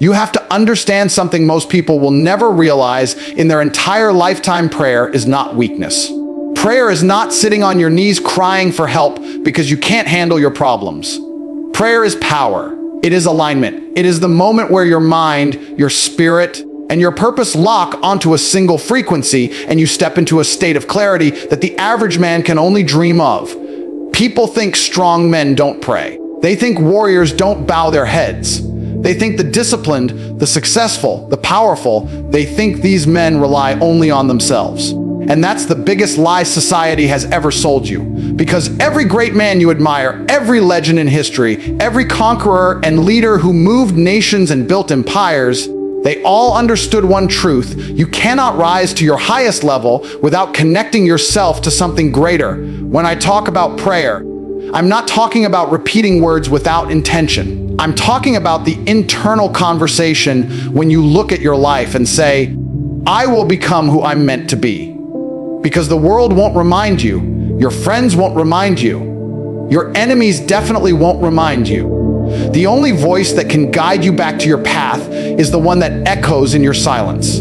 You have to understand something most people will never realize in their entire lifetime. Prayer is not weakness. Prayer is not sitting on your knees crying for help because you can't handle your problems. Prayer is power. It is alignment. It is the moment where your mind, your spirit, and your purpose lock onto a single frequency, and you step into a state of clarity that the average man can only dream of. People think strong men don't pray. They think warriors don't bow their heads. They think the disciplined, the successful, the powerful, they think these men rely only on themselves. And that's the biggest lie society has ever sold you. Because every great man you admire, every legend in history, every conqueror and leader who moved nations and built empires, they all understood one truth: you cannot rise to your highest level without connecting yourself to something greater. When I talk about prayer, I'm not talking about repeating words without intention. I'm talking about the internal conversation when you look at your life and say, I will become who I'm meant to be. Because the world won't remind you, your friends won't remind you, your enemies definitely won't remind you. The only voice that can guide you back to your path is the one that echoes in your silence.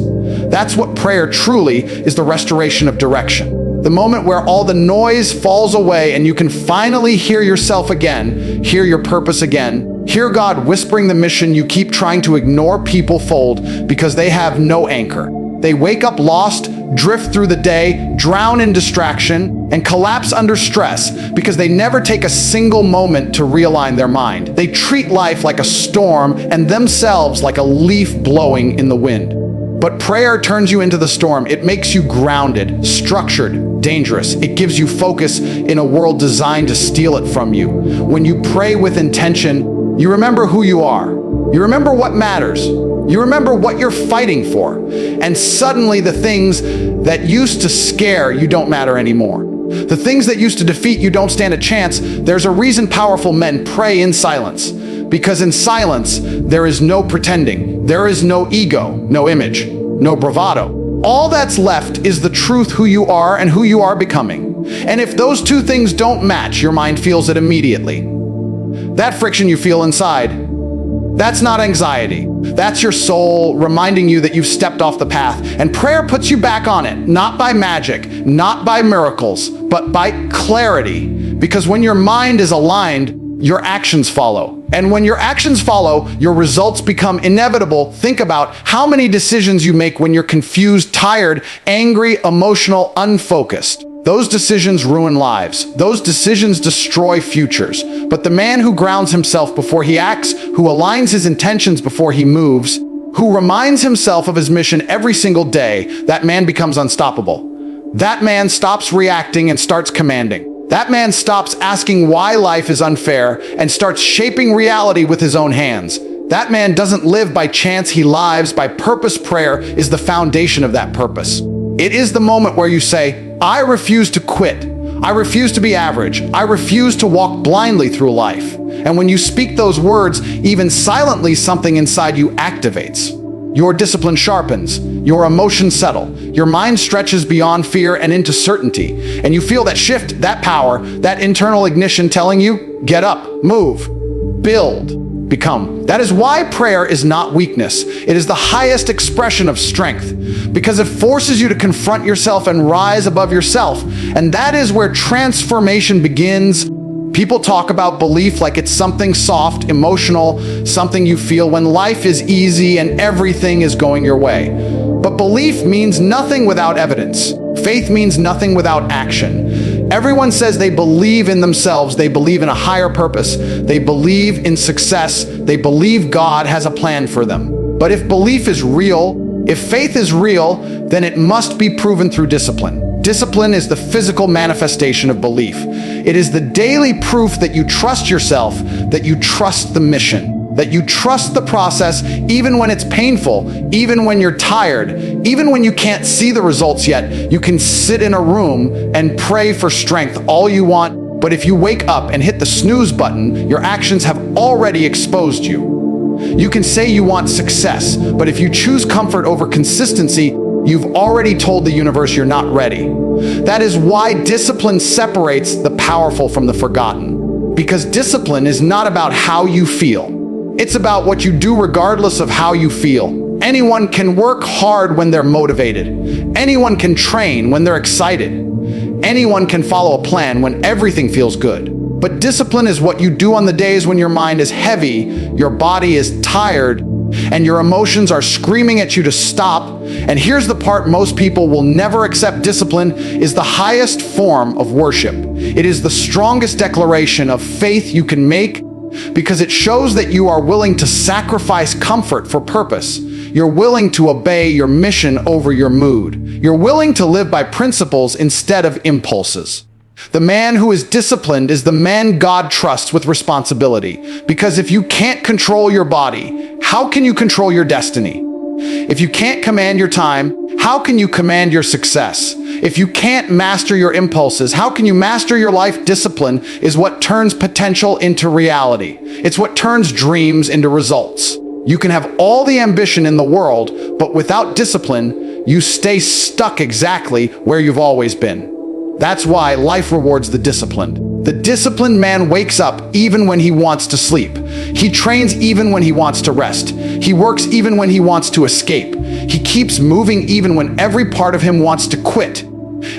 That's what prayer truly is, the restoration of direction. The moment where all the noise falls away and you can finally hear yourself again, hear your purpose again, hear God whispering the mission you keep trying to ignore. People fold because they have no anchor. They wake up lost, drift through the day, drown in distraction, and collapse under stress because they never take a single moment to realign their mind. They treat life like a storm and themselves like a leaf blowing in the wind. But prayer turns you into the storm. It makes you grounded, structured, dangerous. It gives you focus in a world designed to steal it from you. When you pray with intention, you remember who you are. You remember what matters. You remember what you're fighting for. And suddenly the things that used to scare you don't matter anymore. The things that used to defeat you don't stand a chance. There's a reason powerful men pray in silence. Because in silence, there is no pretending. There is no ego, no image, no bravado. All that's left is the truth, who you are and who you are becoming. And if those two things don't match, your mind feels it immediately. That friction you feel inside, that's not anxiety. That's your soul reminding you that you've stepped off the path. And prayer puts you back on it, not by magic, not by miracles, but by clarity. Because when your mind is aligned, your actions follow. And when your actions follow, your results become inevitable. Think about how many decisions you make when you're confused, tired, angry, emotional, unfocused. Those decisions ruin lives. Those decisions destroy futures. But the man who grounds himself before he acts, who aligns his intentions before he moves, who reminds himself of his mission every single day, that man becomes unstoppable. That man stops reacting and starts commanding. That man stops asking why life is unfair and starts shaping reality with his own hands. That man doesn't live by chance, he lives by purpose. Prayer is the foundation of that purpose. It is the moment where you say, I refuse to quit. I refuse to be average. I refuse to walk blindly through life. And when you speak those words, even silently, something inside you activates. Your discipline sharpens. Your emotions settle. Your mind stretches beyond fear and into certainty. And you feel that shift, that power, that internal ignition telling you, get up, move, build, become. That is why prayer is not weakness. It is the highest expression of strength, because it forces you to confront yourself and rise above yourself. And that is where transformation begins. People talk about belief like it's something soft, emotional, something you feel when life is easy and everything is going your way. But belief means nothing without evidence. Faith means nothing without action. Everyone says they believe in themselves, they believe in a higher purpose, they believe in success, they believe God has a plan for them. But if belief is real, if faith is real, then it must be proven through discipline. Discipline is the physical manifestation of belief. It is the daily proof that you trust yourself, that you trust the mission, that you trust the process even when it's painful, even when you're tired, even when you can't see the results yet. You can sit in a room and pray for strength all you want, but if you wake up and hit the snooze button, your actions have already exposed you. You can say you want success, but if you choose comfort over consistency, you've already told the universe you're not ready. That is why discipline separates the powerful from the forgotten. Because discipline is not about how you feel. It's about what you do regardless of how you feel. Anyone can work hard when they're motivated. Anyone can train when they're excited. Anyone can follow a plan when everything feels good. But discipline is what you do on the days when your mind is heavy, your body is tired, and your emotions are screaming at you to stop. And here's the part most people will never accept: discipline is the highest form of worship. It is the strongest declaration of faith you can make, because it shows that you are willing to sacrifice comfort for purpose. You're willing to obey your mission over your mood. You're willing to live by principles instead of impulses. The man who is disciplined is the man God trusts with responsibility. Because if you can't control your body, how can you control your destiny? If you can't command your time, how can you command your success? If you can't master your impulses, how can you master your life? Discipline is what turns potential into reality. It's what turns dreams into results. You can have all the ambition in the world, but without discipline, you stay stuck exactly where you've always been. That's why life rewards the disciplined. The disciplined man wakes up even when he wants to sleep. He trains even when he wants to rest. He works even when he wants to escape. He keeps moving even when every part of him wants to quit.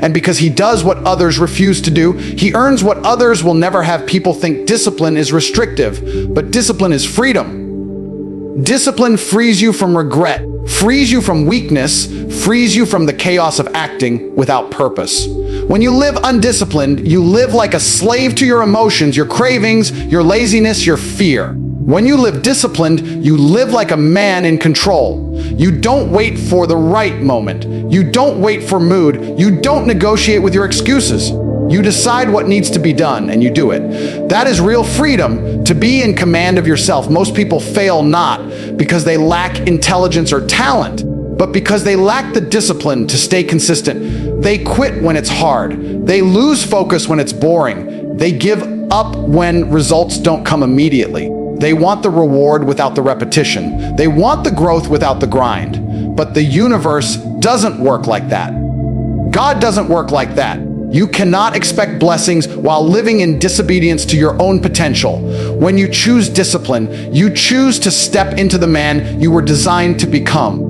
And because he does what others refuse to do, he earns what others will never have. People think discipline is restrictive, but discipline is freedom. Discipline frees you from regret, frees you from weakness, frees you from the chaos of acting without purpose. When you live undisciplined, you live like a slave to your emotions, your cravings, your laziness, your fear. When you live disciplined, you live like a man in control. You don't wait for the right moment. You don't wait for mood. You don't negotiate with your excuses. You decide what needs to be done, and you do it. That is real freedom, to be in command of yourself. Most people fail not because they lack intelligence or talent, but because they lack the discipline to stay consistent. They quit when it's hard. They lose focus when it's boring. They give up when results don't come immediately. They want the reward without the repetition. They want the growth without the grind. But the universe doesn't work like that. God doesn't work like that. You cannot expect blessings while living in disobedience to your own potential. When you choose discipline, you choose to step into the man you were designed to become.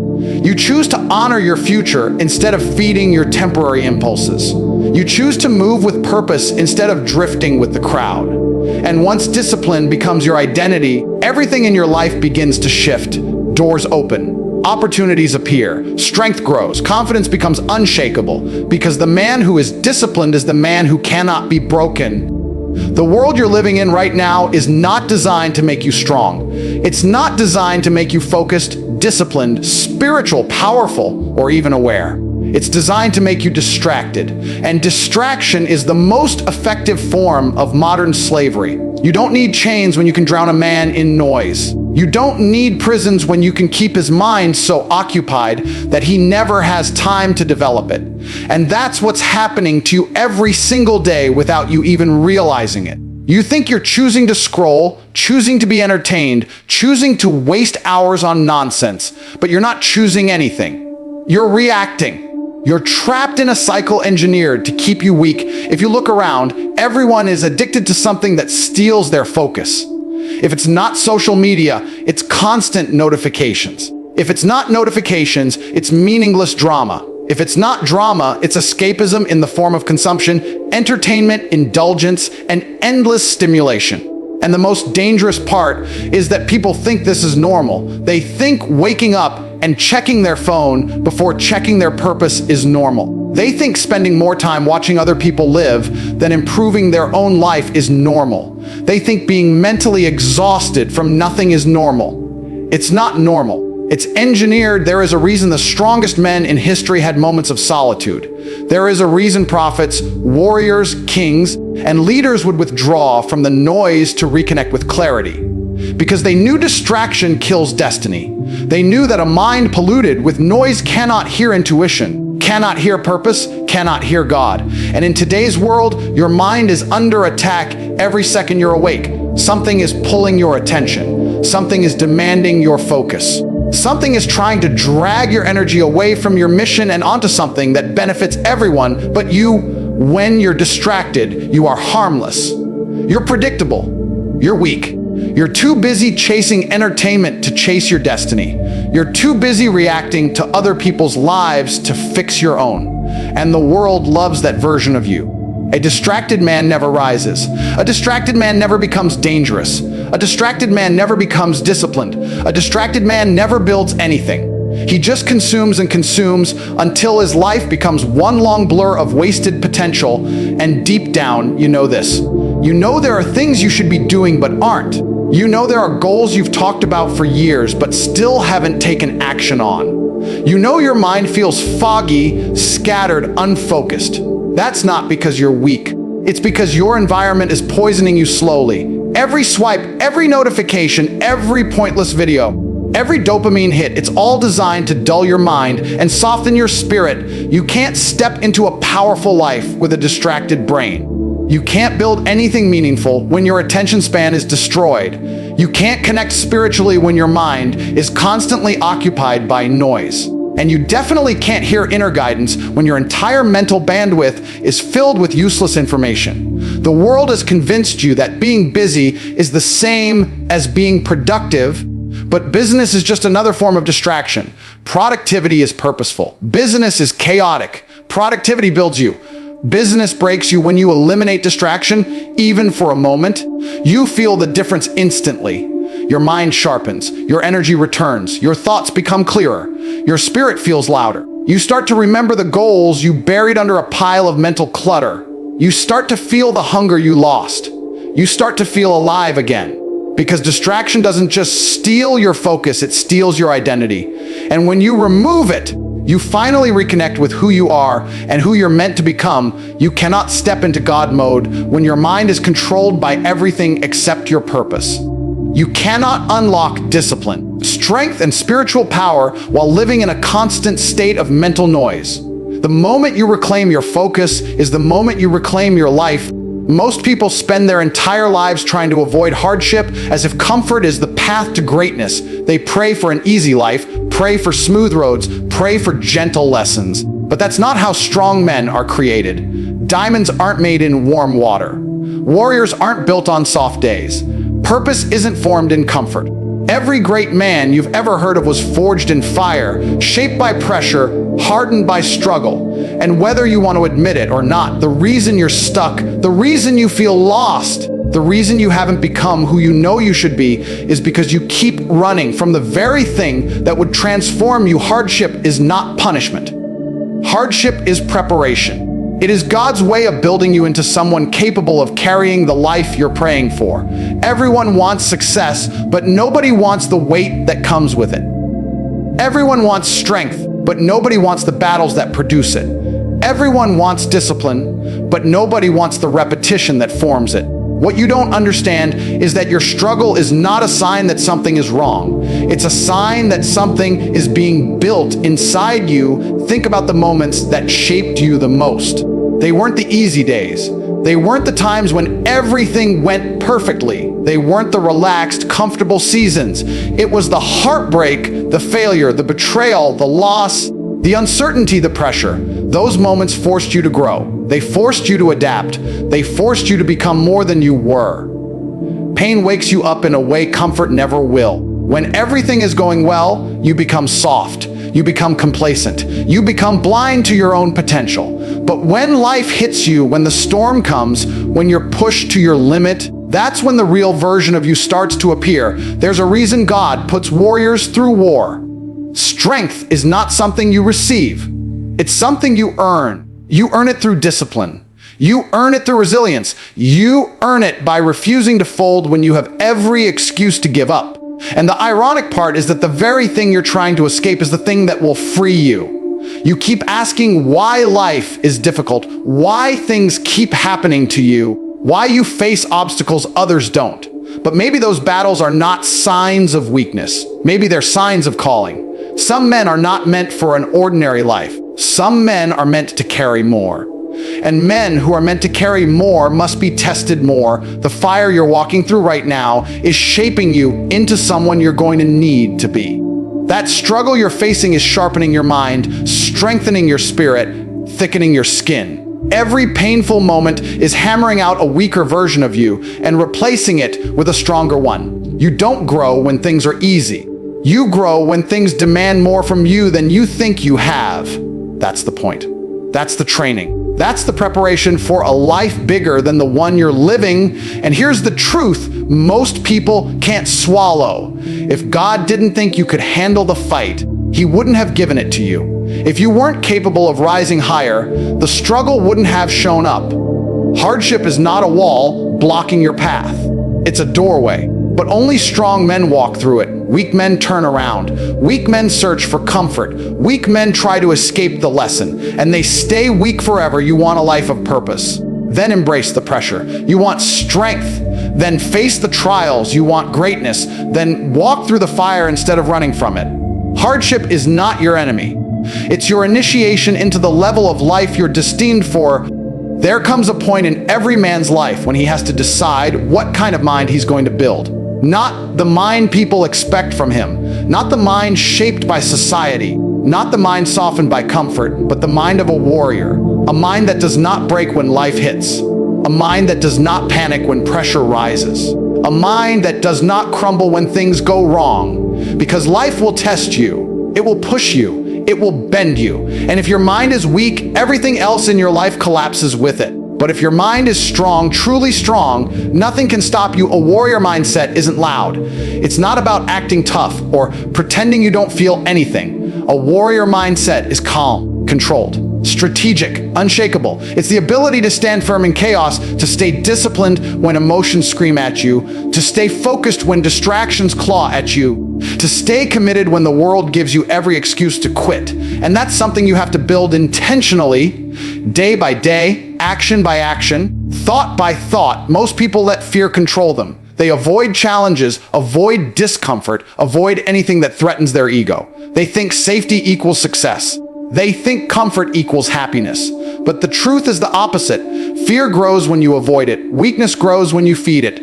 You choose to honor your future instead of feeding your temporary impulses. You choose to move with purpose instead of drifting with the crowd. And once discipline becomes your identity, everything in your life begins to shift. Doors open. Opportunities appear, strength grows, confidence becomes unshakable, because the man who is disciplined is the man who cannot be broken. The world you're living in right now is not designed to make you strong. It's not designed to make you focused, disciplined, spiritual, powerful, or even aware. It's designed to make you distracted. And distraction is the most effective form of modern slavery. You don't need chains when you can drown a man in noise. You don't need prisons when you can keep his mind so occupied that he never has time to develop it. And that's what's happening to you every single day without you even realizing it. You think you're choosing to scroll, choosing to be entertained, choosing to waste hours on nonsense, but you're not choosing anything. You're reacting. You're trapped in a cycle engineered to keep you weak. If you look around, everyone is addicted to something that steals their focus. If it's not social media, it's constant notifications. If it's not notifications, it's meaningless drama. If it's not drama, it's escapism in the form of consumption, entertainment, indulgence, and endless stimulation. And the most dangerous part is that people think this is normal. They think waking up and checking their phone before checking their purpose is normal. They think spending more time watching other people live than improving their own life is normal. They think being mentally exhausted from nothing is normal. It's not normal. It's engineered. There is a reason the strongest men in history had moments of solitude. There is a reason prophets, warriors, kings, and leaders would withdraw from the noise to reconnect with clarity. Because they knew distraction kills destiny. They knew that a mind polluted with noise cannot hear intuition, cannot hear purpose, cannot hear God. And in today's world, your mind is under attack every second you're awake. Something is pulling your attention. Something is demanding your focus. Something is trying to drag your energy away from your mission and onto something that benefits everyone but you. When you're distracted, you are harmless. You're predictable. You're weak. You're too busy chasing entertainment to chase your destiny. You're too busy reacting to other people's lives to fix your own. And the world loves that version of you. A distracted man never rises. A distracted man never becomes dangerous. A distracted man never becomes disciplined. A distracted man never builds anything. He just consumes and consumes until his life becomes one long blur of wasted potential. And deep down, you know this. You know there are things you should be doing but aren't. You know there are goals you've talked about for years but still haven't taken action on. You know your mind feels foggy, scattered, unfocused. That's not because you're weak. It's because your environment is poisoning you slowly. Every swipe, every notification, every pointless video, every dopamine hit, it's all designed to dull your mind and soften your spirit. You can't step into a powerful life with a distracted brain. You can't build anything meaningful when your attention span is destroyed. You can't connect spiritually when your mind is constantly occupied by noise. And you definitely can't hear inner guidance when your entire mental bandwidth is filled with useless information. The world has convinced you that being busy is the same as being productive, but business is just another form of distraction. Productivity is purposeful. Business is chaotic. Productivity builds you. Business breaks you when you eliminate distraction, even for a moment. You feel the difference instantly. Your mind sharpens, your energy returns, your thoughts become clearer, your spirit feels louder. You start to remember the goals you buried under a pile of mental clutter. You start to feel the hunger you lost. You start to feel alive again. Because distraction doesn't just steal your focus, it steals your identity. And when you remove it, you finally reconnect with who you are and who you're meant to become. You cannot step into God mode when your mind is controlled by everything except your purpose. You cannot unlock discipline, strength, and spiritual power while living in a constant state of mental noise. The moment you reclaim your focus is the moment you reclaim your life. Most people spend their entire lives trying to avoid hardship as if comfort is the path to greatness. They pray for an easy life, pray for smooth roads, pray for gentle lessons. But that's not how strong men are created. Diamonds aren't made in warm water. Warriors aren't built on soft days. Purpose isn't formed in comfort. Every great man you've ever heard of was forged in fire, shaped by pressure, hardened by struggle. And whether you want to admit it or not, the reason you're stuck, the reason you feel lost, the reason you haven't become who you know you should be is because you keep running from the very thing that would transform you. Hardship is not punishment. Hardship is preparation. It is God's way of building you into someone capable of carrying the life you're praying for. Everyone wants success, but nobody wants the weight that comes with it. Everyone wants strength, but nobody wants the battles that produce it. Everyone wants discipline, but nobody wants the repetition that forms it. What you don't understand is that your struggle is not a sign that something is wrong. It's a sign that something is being built inside you. Think about the moments that shaped you the most. They weren't the easy days. They weren't the times when everything went perfectly. They weren't the relaxed, comfortable seasons. It was the heartbreak, the failure, the betrayal, the loss, the uncertainty, the pressure. Those moments forced you to grow. They forced you to adapt. They forced you to become more than you were. Pain wakes you up in a way comfort never will. When everything is going well, you become soft. You become complacent. You become blind to your own potential. But when life hits you, when the storm comes, when you're pushed to your limit, that's when the real version of you starts to appear. There's a reason God puts warriors through war. Strength is not something you receive. It's something you earn. You earn it through discipline. You earn it through resilience. You earn it by refusing to fold when you have every excuse to give up. And the ironic part is that the very thing you're trying to escape is the thing that will free you. You keep asking why life is difficult, why things keep happening to you, why you face obstacles others don't. But maybe those battles are not signs of weakness. Maybe they're signs of calling. Some men are not meant for an ordinary life. Some men are meant to carry more. And men who are meant to carry more must be tested more. The fire you're walking through right now is shaping you into someone you're going to need to be. That struggle you're facing is sharpening your mind, strengthening your spirit, thickening your skin. every painful moment is hammering out a weaker version of you and replacing it with a stronger one. You don't grow when things are easy. You grow when things demand more from you than you think you have. That's the point. That's the training. That's the preparation for a life bigger than the one you're living. And here's the truth most people can't swallow. If God didn't think you could handle the fight, He wouldn't have given it to you. If you weren't capable of rising higher, the struggle wouldn't have shown up. Hardship is not a wall blocking your path. It's a doorway. But only strong men walk through it. Weak men turn around. Weak men search for comfort. Weak men try to escape the lesson. And they stay weak forever. You want a life of purpose. Then embrace the pressure. You want strength. Then face the trials. You want greatness. Then walk through the fire instead of running from it. Hardship is not your enemy. It's your initiation into the level of life you're destined for. There comes a point in every man's life when he has to decide what kind of mind he's going to build. Not the mind people expect from him, not the mind shaped by society, not the mind softened by comfort, but the mind of a warrior, a mind that does not break when life hits, a mind that does not panic when pressure rises, a mind that does not crumble when things go wrong, because life will test you, it will push you, it will bend you, and if your mind is weak, everything else in your life collapses with it. But if your mind is strong, truly strong, nothing can stop you. A warrior mindset isn't loud. It's not about acting tough or pretending you don't feel anything. A warrior mindset is calm, controlled, strategic, unshakable. It's the ability to stand firm in chaos, to stay disciplined when emotions scream at you, to stay focused when distractions claw at you, to stay committed when the world gives you every excuse to quit. And that's something you have to build intentionally, day by day, action by action, thought by thought. Most people let fear control them. They avoid challenges, avoid discomfort, avoid anything that threatens their ego. They think safety equals success. They think comfort equals happiness. But the truth is the opposite. Fear grows when you avoid it. Weakness grows when you feed it.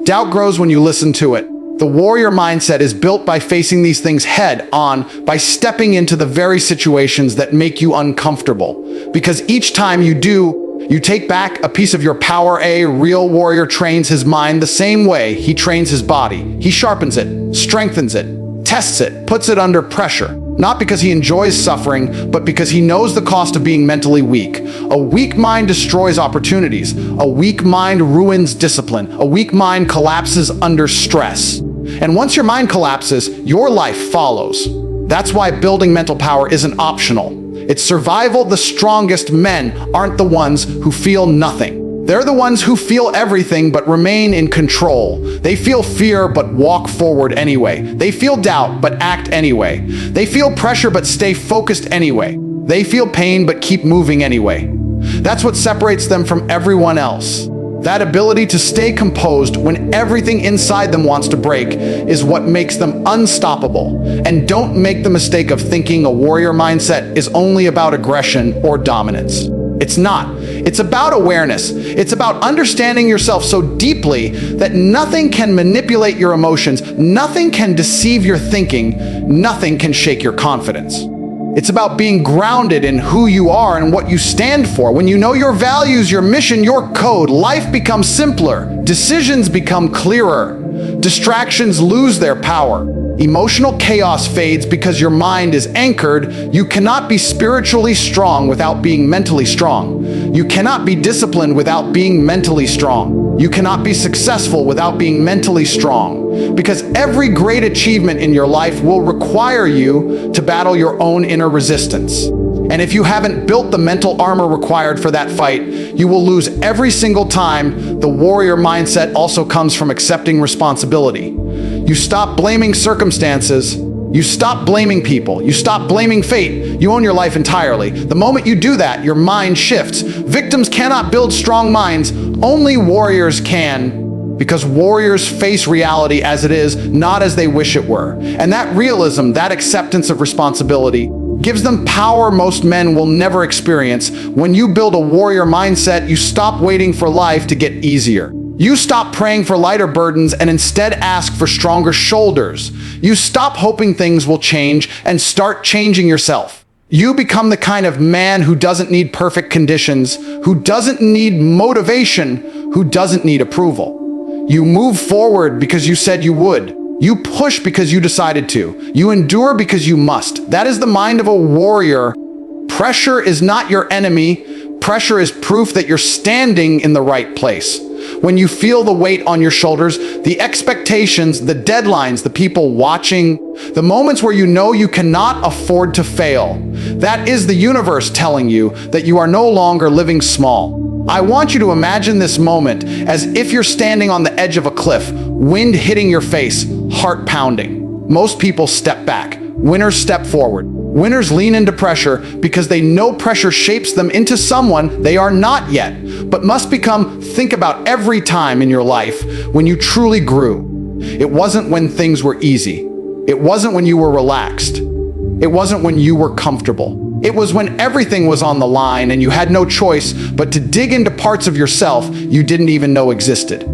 Doubt grows when you listen to it. The warrior mindset is built by facing these things head on, by stepping into the very situations that make you uncomfortable. Because each time you do, you take back a piece of your power. A real warrior trains his mind the same way he trains his body. He sharpens it, strengthens it, tests it, puts it under pressure. Not because he enjoys suffering, but because he knows the cost of being mentally weak. A weak mind destroys opportunities. A weak mind ruins discipline. A weak mind collapses under stress. And once your mind collapses, your life follows. That's why building mental power isn't optional. It's survival. The strongest men aren't the ones who feel nothing. They're the ones who feel everything but remain in control. They feel fear but walk forward anyway. They feel doubt but act anyway. They feel pressure but stay focused anyway. They feel pain but keep moving anyway. That's what separates them from everyone else. That ability to stay composed when everything inside them wants to break is what makes them unstoppable. And don't make the mistake of thinking a warrior mindset is only about aggression or dominance. It's not. It's about awareness. It's about understanding yourself so deeply that nothing can manipulate your emotions, nothing can deceive your thinking, nothing can shake your confidence. It's about being grounded in who you are and what you stand for. When you know your values, your mission, your code, life becomes simpler, decisions become clearer, distractions lose their power. Emotional chaos fades because your mind is anchored. You cannot be spiritually strong without being mentally strong. You cannot be disciplined without being mentally strong. You cannot be successful without being mentally strong. Because every great achievement in your life will require you to battle your own inner resistance. And if you haven't built the mental armor required for that fight, you will lose every single time. The warrior mindset also comes from accepting responsibility. You stop blaming circumstances. You stop blaming people. You stop blaming fate. You own your life entirely. The moment you do that, your mind shifts. Victims cannot build strong minds. Only warriors can, because warriors face reality as it is, not as they wish it were. And that realism, that acceptance of responsibility, gives them power most men will never experience. When you build a warrior mindset, you stop waiting for life to get easier. You stop praying for lighter burdens and instead ask for stronger shoulders. You stop hoping things will change and start changing yourself. You become the kind of man who doesn't need perfect conditions, who doesn't need motivation, who doesn't need approval. You move forward because you said you would. You push because you decided to. You endure because you must. That is the mind of a warrior. Pressure is not your enemy. Pressure is proof that you're standing in the right place. When you feel the weight on your shoulders, the expectations, the deadlines, the people watching, the moments where you know you cannot afford to fail, that is the universe telling you that you are no longer living small. I want you to imagine this moment as if you're standing on the edge of a cliff, wind hitting your face, heart pounding. Most people step back. Winners step forward. Winners lean into pressure because they know pressure shapes them into someone they are not yet, but must become. Think about every time in your life when you truly grew. It wasn't when things were easy. It wasn't when you were relaxed. It wasn't when you were comfortable. It was when everything was on the line and you had no choice but to dig into parts of yourself you didn't even know existed.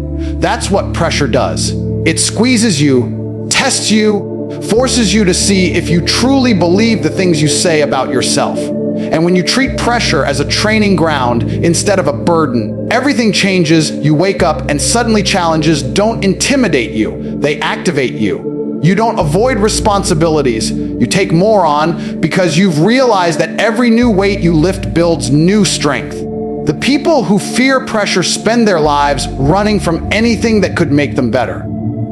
That's what pressure does. It squeezes you, tests you, forces you to see if you truly believe the things you say about yourself. And when you treat pressure as a training ground instead of a burden, everything changes. You wake up and suddenly challenges don't intimidate you, they activate you. You don't avoid responsibilities, you take more on because you've realized that every new weight you lift builds new strength. The people who fear pressure spend their lives running from anything that could make them better.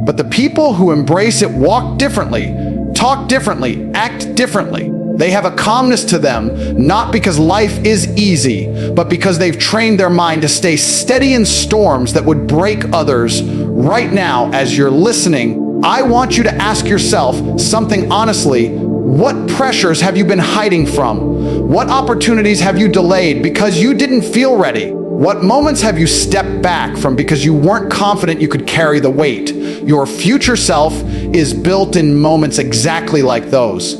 But the people who embrace it walk differently, talk differently, act differently. They have a calmness to them, not because life is easy, but because they've trained their mind to stay steady in storms that would break others. Right now, as you're listening, I want you to ask yourself something honestly. What pressures have you been hiding from? What opportunities have you delayed because you didn't feel ready? What moments have you stepped back from because you weren't confident you could carry the weight? Your future self is built in moments exactly like those.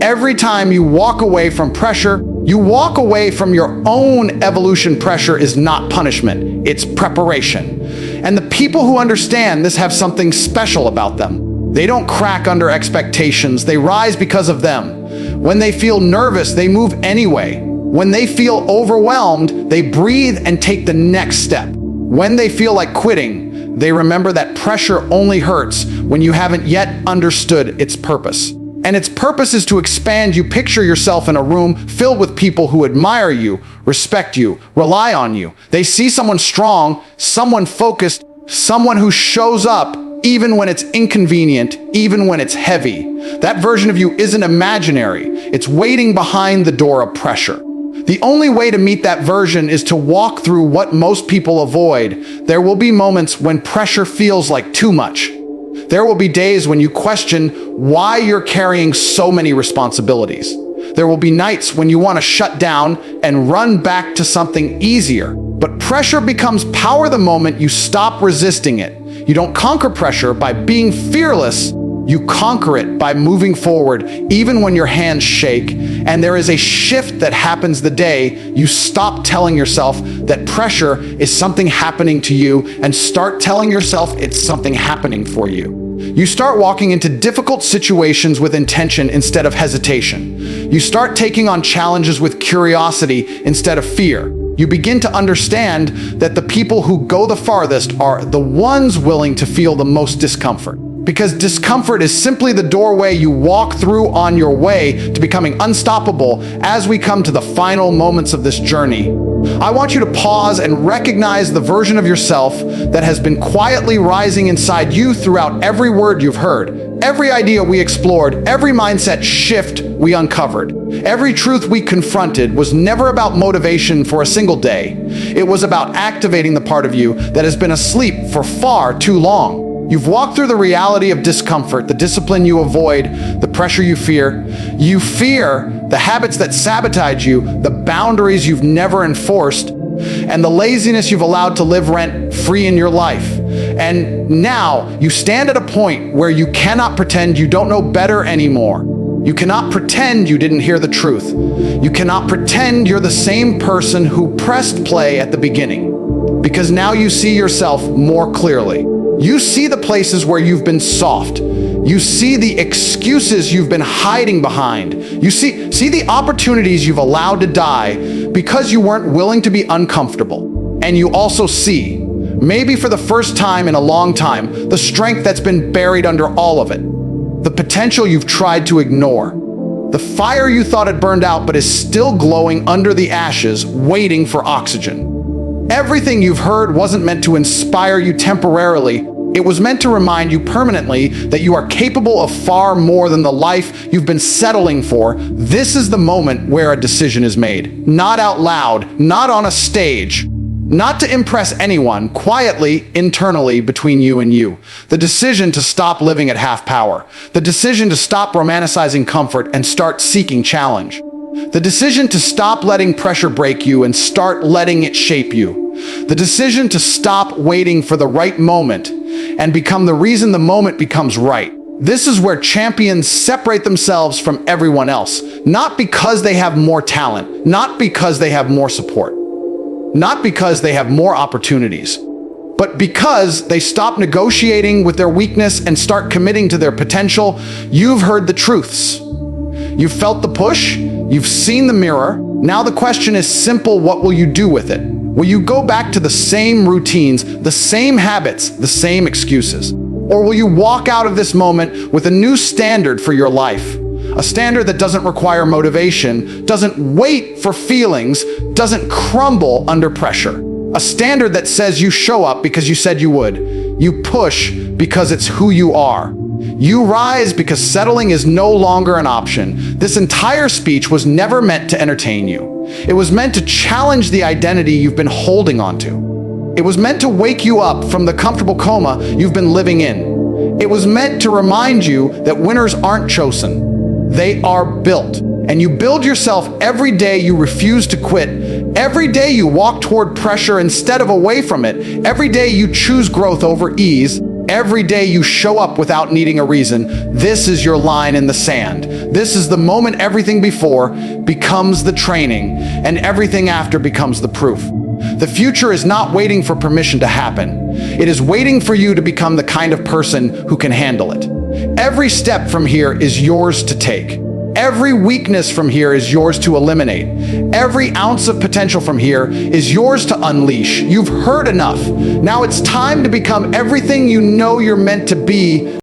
Every time you walk away from pressure, you walk away from your own evolution. Pressure is not punishment, it's preparation. And the people who understand this have something special about them. They don't crack under expectations, they rise because of them. When they feel nervous, they move anyway. When they feel overwhelmed, they breathe and take the next step. When they feel like quitting, they remember that pressure only hurts when you haven't yet understood its purpose. And its purpose is to expand you. Picture yourself in a room filled with people who admire you, respect you, rely on you. They see someone strong, someone focused, someone who shows up even when it's inconvenient, even when it's heavy. That version of you isn't imaginary. It's waiting behind the door of pressure. The only way to meet that version is to walk through what most people avoid. There will be moments when pressure feels like too much. There will be days when you question why you're carrying so many responsibilities. There will be nights when you want to shut down and run back to something easier. But pressure becomes power the moment you stop resisting it. You don't conquer pressure by being fearless. You conquer it by moving forward, even when your hands shake. And there is a shift that happens the day you stop telling yourself that pressure is something happening to you and start telling yourself it's something happening for you. You start walking into difficult situations with intention instead of hesitation. You start taking on challenges with curiosity instead of fear. You begin to understand that the people who go the farthest are the ones willing to feel the most discomfort. Because discomfort is simply the doorway you walk through on your way to becoming unstoppable. As we come to the final moments of this journey, I want you to pause and recognize the version of yourself that has been quietly rising inside you throughout every word you've heard, every idea we explored, every mindset shift we uncovered. Every truth we confronted was never about motivation for a single day. It was about activating the part of you that has been asleep for far too long. You've walked through the reality of discomfort, the discipline you avoid, the pressure you fear. You fear the habits that sabotage you, the boundaries you've never enforced, and the laziness you've allowed to live rent-free in your life. And now you stand at a point where you cannot pretend you don't know better anymore. You cannot pretend you didn't hear the truth. You cannot pretend you're the same person who pressed play at the beginning, because now you see yourself more clearly. You see the places where you've been soft. You see the excuses you've been hiding behind. You see the opportunities you've allowed to die because you weren't willing to be uncomfortable. And you also see, maybe for the first time in a long time, the strength that's been buried under all of it. The potential you've tried to ignore. The fire you thought had burned out but is still glowing under the ashes, waiting for oxygen. Everything you've heard wasn't meant to inspire you temporarily. It was meant to remind you permanently that you are capable of far more than the life you've been settling for. This is the moment where a decision is made. Not out loud, not on a stage, not to impress anyone, quietly, internally, between you and you. The decision to stop living at half power. The decision to stop romanticizing comfort and start seeking challenge. The decision to stop letting pressure break you and start letting it shape you. The decision to stop waiting for the right moment and become the reason the moment becomes right. This is where champions separate themselves from everyone else, not because they have more talent, not because they have more support, not because they have more opportunities, but because they stop negotiating with their weakness and start committing to their potential. You've heard the truths. You've felt the push. You've seen the mirror. Now the question is simple. What will you do with it? Will you go back to the same routines, the same habits, the same excuses? Or will you walk out of this moment with a new standard for your life? A standard that doesn't require motivation, doesn't wait for feelings, doesn't crumble under pressure. A standard that says you show up because you said you would. You push because it's who you are. You rise because settling is no longer an option. This entire speech was never meant to entertain you. It was meant to challenge the identity you've been holding onto. It was meant to wake you up from the comfortable coma you've been living in. It was meant to remind you that winners aren't chosen. They are built. And you build yourself every day you refuse to quit. Every day you walk toward pressure instead of away from it. Every day you choose growth over ease. Every day you show up without needing a reason. This is your line in the sand. This is the moment everything before becomes the training and everything after becomes the proof. The future is not waiting for permission to happen. It is waiting for you to become the kind of person who can handle it. Every step from here is yours to take. Every weakness from here is yours to eliminate. Every ounce of potential from here is yours to unleash. You've heard enough. Now it's time to become everything you know you're meant to be.